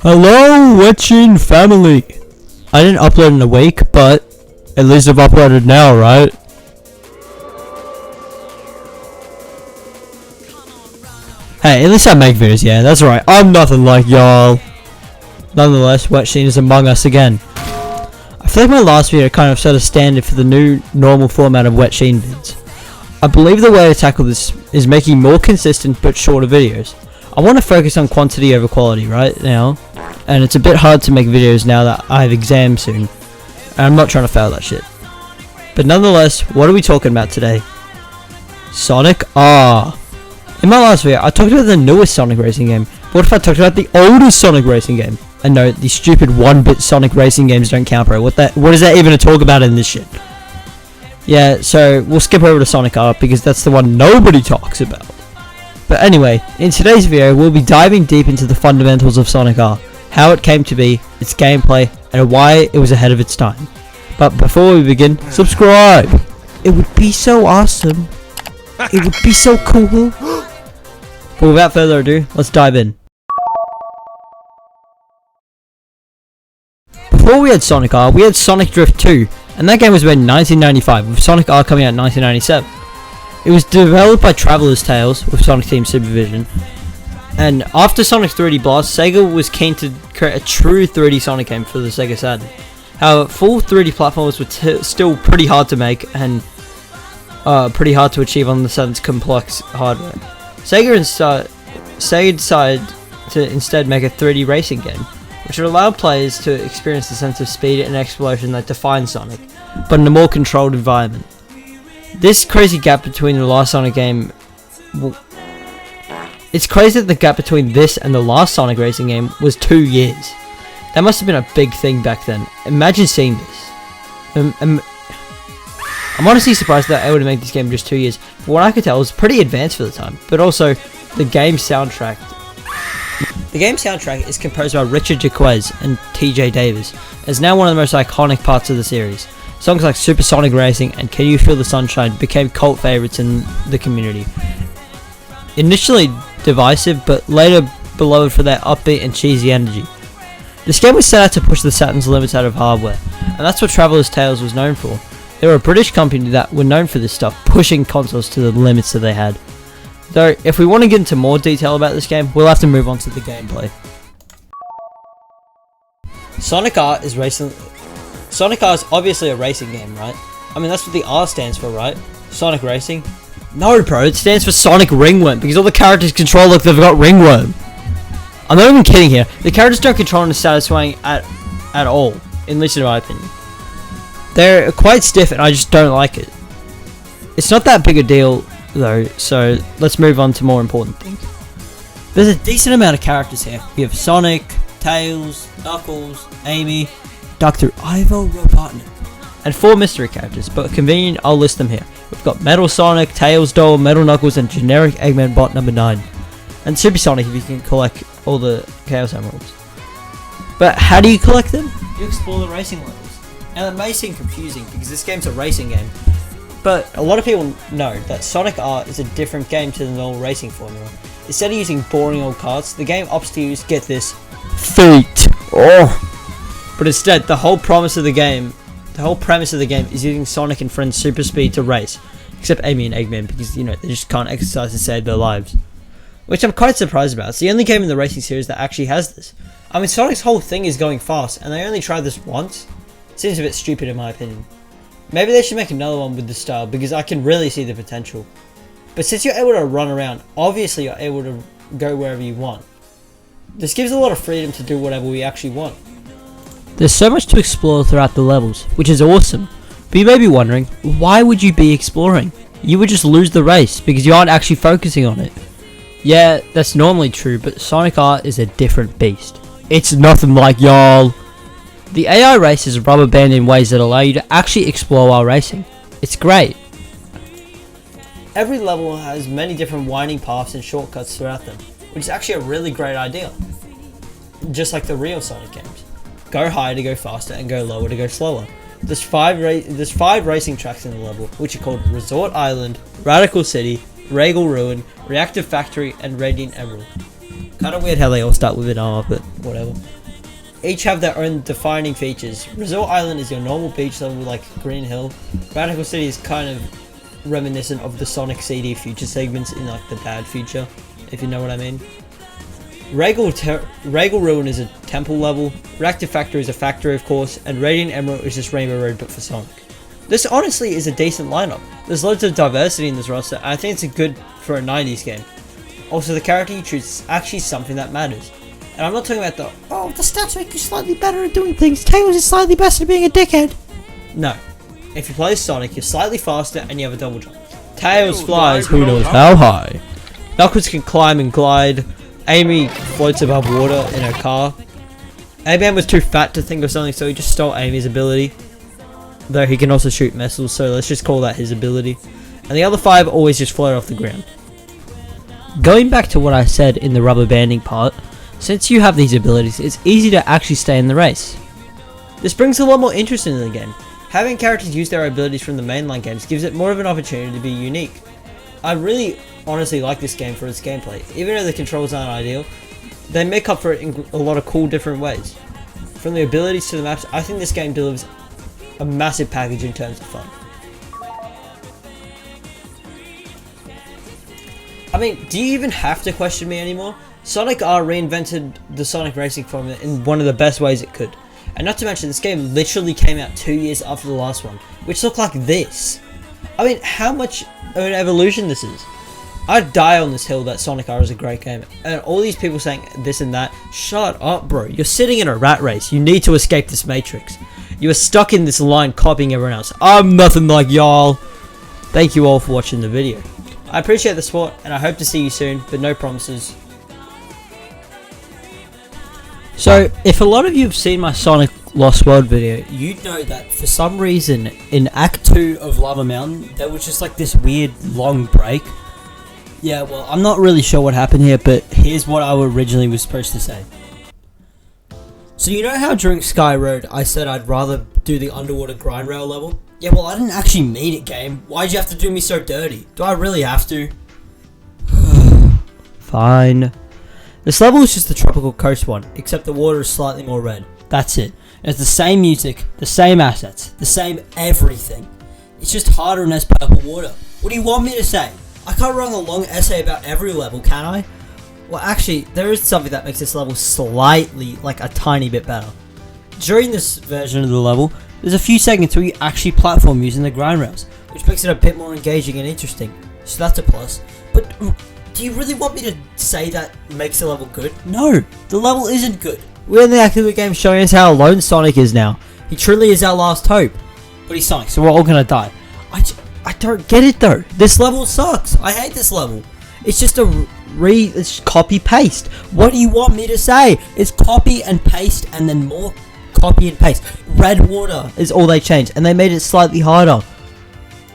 Hello, Wetchin family. I didn't upload in a week, but at least I've uploaded now, right? Hey, at least I make videos, yeah, that's right. I'm nothing like y'all. Nonetheless, Wetchin is among us again. I feel like my last video kind of set a standard for the new normal format of Wetchin vids. I believe the way to tackle this is making more consistent but shorter videos. I want to focus on quantity over quality right now, and it's a bit hard to make videos now that I have exams soon, and I'm not trying to fail that shit. But nonetheless, what are we talking about today? Sonic R. In my last video, I talked about the newest Sonic racing game. What if I talked about the oldest Sonic racing game? And no, the stupid 1-bit Sonic racing games don't count, bro. What is that even to talk about in this shit? Yeah, so we'll skip over to Sonic R because that's the one nobody talks about. But anyway, in today's video, we'll be diving deep into the fundamentals of Sonic R, how it came to be, its gameplay, and why it was ahead of its time. But before we begin, subscribe! It would be so awesome. It would be so cool. But without further ado, let's dive in. Before we had Sonic R, we had Sonic Drift 2, and that game was made in 1995, with Sonic R coming out in 1997. It was developed by Traveller's Tales with Sonic Team supervision, and after Sonic 3D Blast, Sega was keen to create a true 3D Sonic game for the Sega Saturn. However, full 3D platforms were still pretty hard to make and pretty hard to achieve on the Saturn's complex hardware. Sega decided to instead make a 3D racing game, which would allow players to experience the sense of speed and explosion that defines Sonic, but in a more controlled environment. This crazy gap between the last Sonic game... It's crazy that the gap between this and the last Sonic racing game was 2 years. That must have been a big thing back then. Imagine seeing this. I'm honestly surprised that they would make this game in just 2 years. From what I could tell, it was pretty advanced for the time. But also, the game soundtrack... The game soundtrack is composed by Richard Jaquez and TJ Davis. It's now one of the most iconic parts of the series. Songs like Supersonic Racing and Can You Feel the Sunshine became cult favorites in the community. Initially divisive, but later beloved for their upbeat and cheesy energy. This game was set out to push the Saturn's limits out of hardware, and that's what Traveller's Tales was known for. They were a British company that were known for this stuff, pushing consoles to the limits that they had. Though, if we want to get into more detail about this game, we'll have to move on to the gameplay. Sonic R is obviously a racing game, right? I mean, that's what the R stands for, right? Sonic Racing? No, bro, it stands for Sonic Ringworm, because all the characters control like they've got ringworm. I'm not even kidding here. The characters don't control in a satisfying at all, at least in my opinion. They're quite stiff, and I just don't like it. It's not that big a deal, though, so let's move on to more important things. There's a decent amount of characters here. We have Sonic, Tails, Knuckles, Amy, Dr. Ivo Robotnik, and 4 mystery characters, but convenient, I'll list them here. We've got Metal Sonic, Tails Doll, Metal Knuckles, and generic Eggman Bot number 9. And Super Sonic if you can collect all the Chaos Emeralds. But how do you collect them? You explore the racing levels. Now that may seem confusing because this game's a racing game, but a lot of people know that Sonic R is a different game to the normal racing formula. Instead of using boring old carts, the game opts to use, get this, feet. But instead, the whole premise of the game is using Sonic and friends' super speed to race. Except Amy and Eggman, because, you know, they just can't exercise to save their lives. Which I'm quite surprised about. It's the only game in the racing series that actually has this. I mean, Sonic's whole thing is going fast, and they only tried this once. Seems a bit stupid in my opinion. Maybe they should make another one with this style, because I can really see the potential. But since you're able to run around, obviously you're able to go wherever you want. This gives a lot of freedom to do whatever we actually want. There's so much to explore throughout the levels, which is awesome. But you may be wondering, why would you be exploring? You would just lose the race, because you aren't actually focusing on it. Yeah, that's normally true, but Sonic R is a different beast. It's nothing like y'all. The AI race is rubber band in ways that allow you to actually explore while racing. It's great. Every level has many different winding paths and shortcuts throughout them, which is actually a really great idea. Just like the real Sonic games. Go higher to go faster and go lower to go slower. There's 5 racing tracks in the level, which are called Resort Island, Radical City, Regal Ruin, Reactive Factory, and Radiant Emerald. Kinda weird how they all start with an R, but whatever. each have their own defining features. Resort Island is your normal beach level like Green Hill. Radical City is kind of reminiscent of the Sonic CD future segments in like the bad future, if you know what I mean. Regal Ruin is a temple level, Reactor Factory is a factory of course, and Radiant Emerald is just Rainbow Road but for Sonic. This honestly is a decent lineup. There's loads of diversity in this roster and I think it's good for a 90s game. Also the character you choose is actually something that matters. And I'm not talking about the stats make you slightly better at doing things, Tails is slightly better at being a dickhead. No. If you play Sonic, you're slightly faster and you have a double jump. Tails flies who knows how high. Knuckles can climb and glide. Amy floats above water in her car. A-Man was too fat to think of something, so he just stole Amy's ability. Though he can also shoot missiles, so let's just call that his ability. And the other 5 always just float off the ground. Going back to what I said in the rubber banding part, since you have these abilities, it's easy to actually stay in the race. This brings a lot more interest into the game. Having characters use their abilities from the mainline games gives it more of an opportunity to be unique. I really honestly like this game for its gameplay. Even though the controls aren't ideal, they make up for it in a lot of cool different ways. From the abilities to the maps, I think this game delivers a massive package in terms of fun. I mean, do you even have to question me anymore? Sonic R reinvented the Sonic racing formula in one of the best ways it could. And not to mention, this game literally came out 2 years after the last one, which looked like this. I mean, how much of an evolution this is. I'd die on this hill that Sonic R is a great game. And all these people saying this and that, shut up bro, you're sitting in a rat race, you need to escape this matrix. You are stuck in this line copying everyone else. I'm nothing like y'all. Thank you all for watching the video. I appreciate the support and I hope to see you soon, but no promises. So, if a lot of you have seen my Sonic Lost World video, you'd know that for some reason in Act 2 of Lava Mountain, there was just like this weird long break. Yeah, well, I'm not really sure what happened here, but here's what I originally was supposed to say. So you know how during Sky Road I said I'd rather do the underwater grind rail level? Yeah, well, I didn't actually mean it, game. Why'd you have to do me so dirty? Do I really have to? Fine. This level is just the Tropical Coast one, except the water is slightly more red. That's it. It's the same music, the same assets, the same everything. It's just harder and has purple water. What do you want me to say? I can't write a long essay about every level, can I? Well, actually, there is something that makes this level slightly, like a tiny bit better. During this version of the level, there's a few segments where you actually platform using the grind rails, which makes it a bit more engaging and interesting. So that's a plus. But do you really want me to say that makes the level good? No, the level isn't good. We're in the active game showing us how alone Sonic is now. He truly is our last hope. But he's Sonic, so we're all gonna die. I don't get it though. This level sucks. I hate this level. It's just it's copy paste. What do you want me to say? It's copy and paste and then more copy and paste. Red water is all they changed and they made it slightly harder.